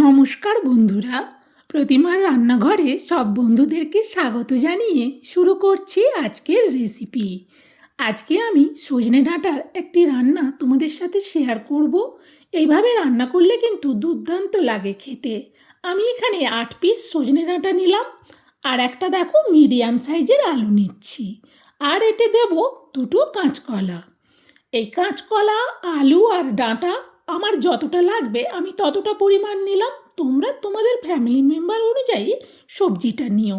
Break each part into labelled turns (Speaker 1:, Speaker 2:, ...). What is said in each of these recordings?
Speaker 1: নমস্কার বন্ধুরা, প্রতিমার রান্নাঘরে সব বন্ধুদেরকে স্বাগত জানিয়ে শুরু করছি আজকের রেসিপি। আজকে আমি সজনে ডাঁটার একটি রান্না তোমাদের সাথে শেয়ার করব। এইভাবে রান্না করলে কিন্তু দুর্দান্ত লাগে খেতে। আমি এখানে 8 পিস সজনে ডাঁটা নিলাম, আর একটা দেখো মিডিয়াম সাইজের আলু নিচ্ছি, আর এতে দেব দুটো কাঁচকলা। এই কাঁচকলা, আলু আর ডাঁটা আমার যতটা লাগবে আমি ততটা পরিমাণ নিলাম। তোমরা তোমাদের ফ্যামিলি মেম্বার অনুযায়ী সবজিটা নিও।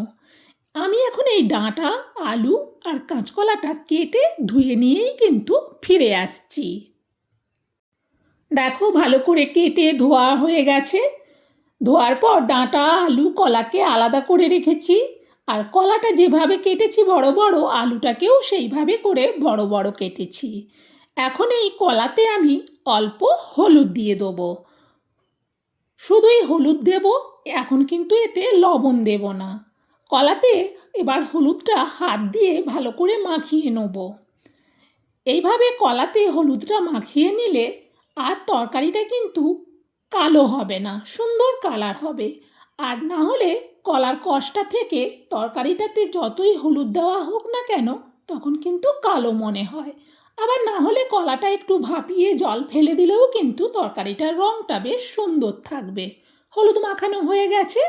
Speaker 1: আমি এখন এই ডাঁটা, আলু আর কাঁচকলাটা কেটে ধুয়ে নিয়েই কিন্তু ফিরে আসছি। দেখো, ভালো করে কেটে ধোয়া হয়ে গেছে। ধোয়ার পর ডাঁটা, আলু, কলাকে আলাদা করে রেখেছি। আর কলাটা যেভাবে কেটেছি বড় বড়, আলুটাকেও সেইভাবে করে বড় বড় কেটেছি। এখন এই কলাতে আমি অল্প হলুদ দিয়ে দেবো। শুধুই হলুদ দেব, এখন কিন্তু এতে লবণ দেব না। কলাতে এবার হলুদটা হাত দিয়ে ভালো করে মাখিয়ে নেব। এইভাবে কলাতে হলুদটা মাখিয়ে নিলে আর তরকারিটা কিন্তু কালো হবে না, সুন্দর কালার হবে। আর না হলে কলার কষটা থেকে তরকারিটাতে যতই হলুদ দেওয়া হোক না কেন, তখন কিন্তু কালো মনে হয়। আবার না হলে কলাটা একটু ভাপিয়ে জল ফেলে দিলেও কিন্তু তরকারিটার রঙটা বেশ সুন্দর থাকবে। হলুদ মাখানো হয়ে গেছে।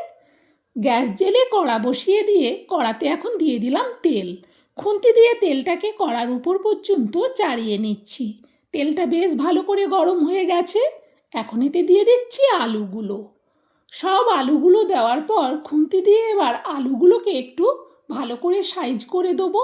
Speaker 1: গ্যাস জেলে কড়া বসিয়ে দিয়ে কড়াতে এখন দিয়ে দিলাম তেল। খুন্তি দিয়ে তেলটাকে কড়ার উপর পর্যন্ত চাড়িয়ে নিচ্ছি। তেলটা বেশ ভালো করে গরম হয়ে গেছে। এখন এতে দিয়ে দিচ্ছি আলুগুলো। সব আলুগুলো দেওয়ার পর খুন্তি দিয়ে এবার আলুগুলোকে একটু ভালো করে সাইজ করে দেবো।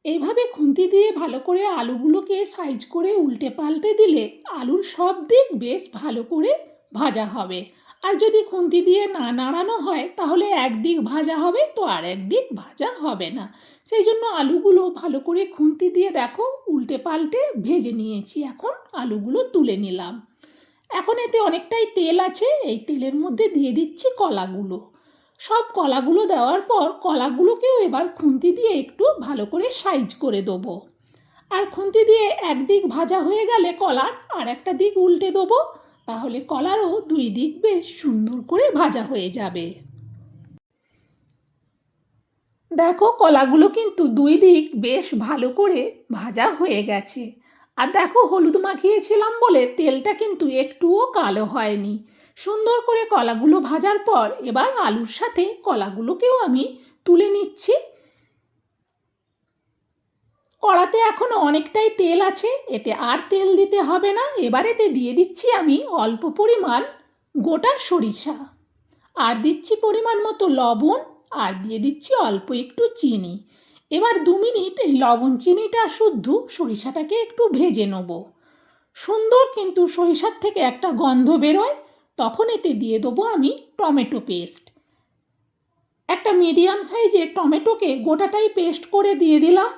Speaker 1: এইভাবে খুন্তি দিয়ে ভালো করে আলুগুলোকে সাইজ করে উল্টে পাল্টে দিলে আলুর সব দিক বেশ ভালো করে ভাজা হবে। আর যদি খুন্তি দিয়ে না নাড়ানো হয় তাহলে একদিক ভাজা হবে তো আর একদিক ভাজা হবে না। সেই জন্য আলুগুলো ভালো করে খুন্তি দিয়ে দেখো উল্টে পাল্টে ভেজে নিয়েছি। এখন আলুগুলো তুলে নিলাম। এখন এতে অনেকটাই তেল আছে, এই তেলের মধ্যে দিয়ে দিচ্ছি কলাগুলো। সব কলাগুলো দেওয়ার পর কলাগুলোকেও এবার খুন্তি দিয়ে একটু ভালো করে সাইজ করে দেবো। আর খুন্তি দিয়ে একদিক ভাজা হয়ে গেলে কলার আর একটা দিক উল্টে দেবো, তাহলে কলারও দুই দিক বেশ সুন্দর করে ভাজা হয়ে যাবে। দেখো, কলাগুলো কিন্তু দুই দিক বেশ ভালো করে ভাজা হয়ে গেছে। আর দেখো, হলুদ মাখিয়েছিলাম বলে তেলটা কিন্তু একটুও কালো হয়নি। সুন্দর করে কলাগুলো ভাজার পর এবার আলুর সাথে কলাগুলোকেও আমি তুলে নিচ্ছি। কড়াতে এখনও অনেকটাই তেল আছে, এতে আর তেল দিতে হবে না। এবার এতে দিয়ে দিচ্ছি আমি অল্প পরিমাণ গোটা সরিষা, আর দিচ্ছি পরিমাণ মতো লবণ, আর দিয়ে দিচ্ছি অল্প একটু চিনি। এবার 2 মিনিট এই লবণ চিনিটা শুদ্ধ সরিষাটাকে একটু ভেজে নেব। সুন্দর কিন্তু সরিষার থেকে একটা গন্ধ বেরোয়, তখন এতে দিয়ে দেবো আমি টমেটো পেস্ট। একটা মিডিয়াম সাইজের টমেটোকে গোটাটাই পেস্ট করে দিয়ে দিলাম।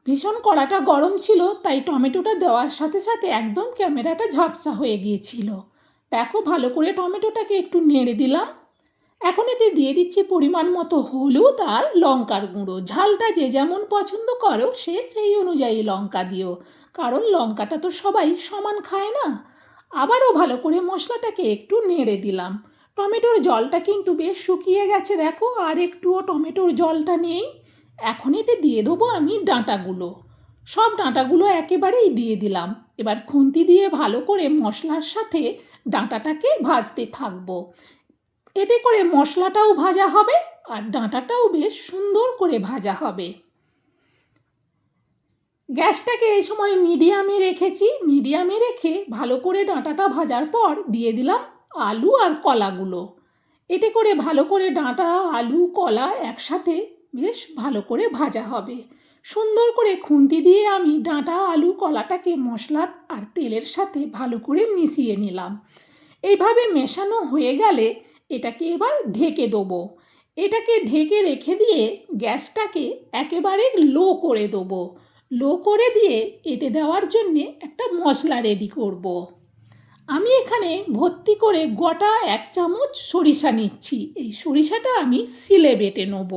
Speaker 1: ভীষণ কড়াটা গরম ছিল, তাই টমেটোটা দেওয়ার সাথে সাথে একদম ক্যামেরাটা ঝাপসা হয়ে গিয়েছিল। দেখো, ভালো করে টমেটোটাকে একটু নেড়ে দিলাম। এখন এতে দিয়ে দিচ্ছি পরিমাণ মতো হলুদ আর লঙ্কার গুঁড়ো। ঝালটা যে যেমন পছন্দ করো সে সেই অনুযায়ী লঙ্কা দিও, কারণ লঙ্কাটা তো সবাই সমান খায় না। আবারও ভালো করে মশলাটাকে একটু নেড়ে দিলাম। টমেটোর জলটা কিন্তু বেশ শুকিয়ে গেছে, দেখো আর একটুও টমেটোর জলটা নেই। এখন এতে দিয়ে দেবো আমি ডাঁটাগুলো। সব ডাঁটাগুলো একেবারেই দিয়ে দিলাম। এবার খুন্তি দিয়ে ভালো করে মশলার সাথে ডাঁটাটাকে ভাজতে থাকবো। এতে করে মশলাটাও ভাজা হবে আর ডাঁটাটাও বেশ সুন্দর করে ভাজা হবে। গ্যাসটাকে এই সময় মিডিয়ামে রেখেছি। মিডিয়ামে রেখে ভালো করে ডাঁটাটা ভাজার পর দিয়ে দিলাম আলু আর কলাগুলো। এতে করে ভালো করে ডাঁটা, আলু, কলা একসাথে বেশ ভালো করে ভাজা হবে। সুন্দর করে খুন্তি দিয়ে আমি ডাঁটা, আলু, কলাটাকে মশলা আর তেলের সাথে ভালো করে মিশিয়ে নিলাম। এইভাবে মেশানো হয়ে গেলে এটাকে এবার ঢেকে দেবো। এটাকে ঢেকে রেখে দিয়ে গ্যাসটাকে একেবারে লো করে দেবো। লো করে দিয়ে এতে দেওয়ার জন্যে একটা মশলা রেডি করব। আমি এখানে ভর্তি করে গোটা 1 চামচ সরিষা নিচ্ছি। এই সরিষাটা আমি শিলে বেটে নেব।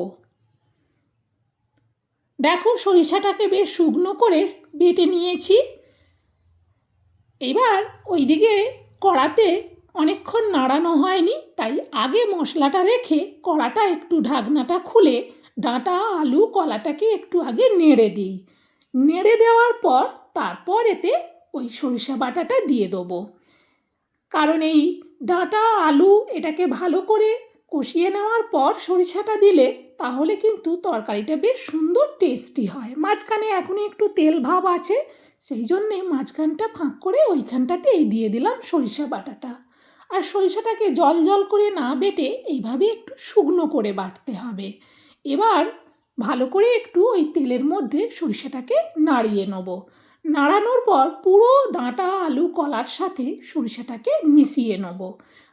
Speaker 1: দেখো, সরিষাটাকে বেশ শুকনো করে বেটে নিয়েছি। এবার ওইদিকে কড়াতে অনেকক্ষণ নাড়ানো হয়নি, তাই আগে মশলাটা রেখে কড়াটা একটু ঢাকনাটা খুলে ডাঁটা আলু কলাটাকে একটু আগে নেড়ে দিই। নেড়ে দেওয়ার পর তারপর এতে ওই সরিষা বাটাটা দিয়ে দেবো। কারণ এই ডাঁটা আলু এটাকে ভালো করে কষিয়ে নেওয়ার পর সরিষাটা দিলে তাহলে কিন্তু তরকারিটা বেশ সুন্দর টেস্টি হয়। মাঝখানে এখনই একটু তেল ভাব আছে, সেই জন্যে মাঝখানটা ফাঁক করে ওইখানটাতেই দিয়ে দিলাম সরিষা বাটাটা। আর সরিষাটাকে জল জল করে না বেটে এইভাবে একটু শুকনো করে বাটতে হবে। এবার ভালো করে একটু ওই তেলের মধ্যে সরিষাটাকে নাড়িয়ে নেব। নাড়ানোর পর পুরো ডাঁটা আলু কলার সাথে সরিষাটাকে মিশিয়ে নেব।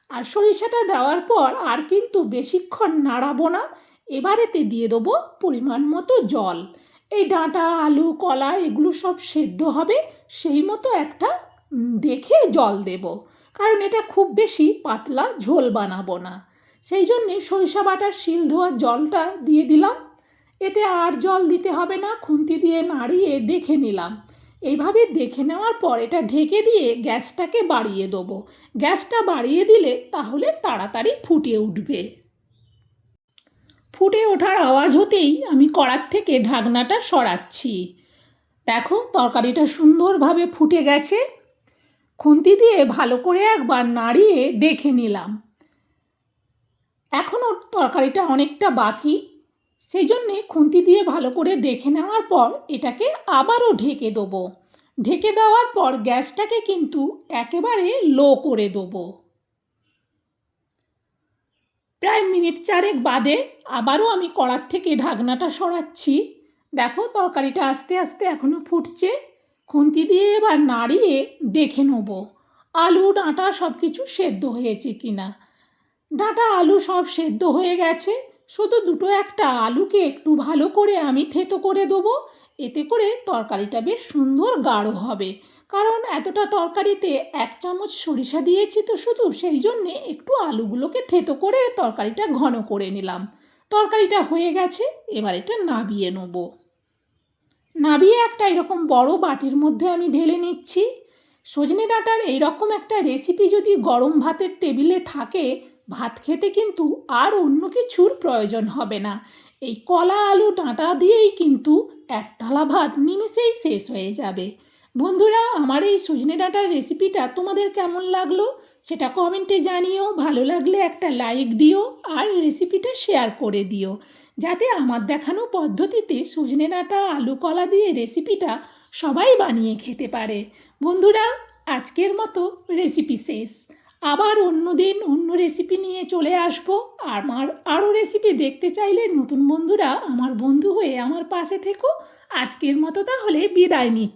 Speaker 1: আর সরিষাটা দেওয়ার পর আর কিন্তু বেশিক্ষণ নাড়াবো না। এবারেতে দিয়ে দেবো পরিমাণ মতো জল। এই ডাঁটা আলু কলা এগুলো সব সেদ্ধ হবে, সেই মতো একটা দেখে জল দেব, কারণ এটা খুব বেশি পাতলা ঝোল বানাবো না। সেই জন্যে সরিষা বাটার শিল ধোয়া জলটা দিয়ে দিলাম। এতে আর জল দিতে হবে না, খুন্তি দিয়ে নাড়িয়ে দেখে নিলাম। এইভাবে দেখে নেওয়ার পর এটা ঢেকে দিয়ে গ্যাসটাকে বাড়িয়ে দেবো। গ্যাসটা বাড়িয়ে দিলে তাহলে তাড়াতাড়ি ফুটে উঠবে। ফুটে ওঠার আওয়াজ হতেই আমি কড়ার থেকে ঢাকনাটা সরাচ্ছি। দেখো তরকারিটা সুন্দরভাবে ফুটে গেছে। খুন্তি দিয়ে ভালো করে একবার নাড়িয়ে দেখে নিলাম। এখনও তরকারিটা অনেকটা বাকি, সেই জন্যে খুন্তি দিয়ে ভালো করে দেখে নেওয়ার পর এটাকে আবারও ঢেকে দেবো। ঢেকে দেওয়ার পর গ্যাসটাকে কিন্তু একেবারে লো করে দেবো। প্রায় মিনিট চারেক বাদে আবারও আমি কড়ার থেকে ঢাকনাটা সরাচ্ছি। দেখো তরকারিটা আস্তে আস্তে এখনও ফুটছে। খুন্তি দিয়ে এবার নাড়িয়ে দেখে নেব আলু ডাঁটা সব কিছু সেদ্ধ হয়েছে কিনা। ডাঁটা আলু সব সেদ্ধ হয়ে গেছে, শুধু দুটো একটা আলুকে একটু ভালো করে আমি থেতো করে দেবো। এতে করে তরকারিটা বেশ সুন্দর গাঢ় হবে, কারণ এতটা তরকারিতে 1 চামচ সরিষা দিয়েছি তো শুধু, সেই জন্যে একটু আলুগুলোকে থেতো করে তরকারিটা ঘন করে নিলাম। তরকারিটা হয়ে গেছে, এবার এটা নাবিয়ে নেব। নাবিয়ে একটা এরকম বড় বাটির মধ্যে আমি ঢেলে নিচ্ছি। সজনে ডাঁটার এইরকম একটা রেসিপি যদি গরম ভাতের টেবিলে থাকে, ভাত খেতে কিন্তু আর অন্য কিছুর প্রয়োজন হবে না। এই কলা আলু ডাঁটা দিয়েই কিন্তু এক থালা ভাত নিমেষেই শেষ হয়ে যাবে। বন্ধুরা, আমার এই সজনে ডাঁটার রেসিপিটা তোমাদের কেমন লাগলো সেটা কমেন্টে জানিও। ভালো লাগলে একটা লাইক দিও আর রেসিপিটা শেয়ার করে দিও, যাতে আমার দেখানো পদ্ধতিতে সজনে ডাঁটা আলু কলা দিয়ে রেসিপিটা সবাই বানিয়ে খেতে পারে। বন্ধুরা, আজকের মতো রেসিপি শেষ। আবার অন্য দিন অন্য রেসিপি নিয়ে চলে আসবো। আমার আরও রেসিপি দেখতে চাইলে নতুন বন্ধুরা আমার বন্ধু হয়ে আমার পাশে থেকো। আজকের মতো তাহলে বিদায় নিচ্ছি।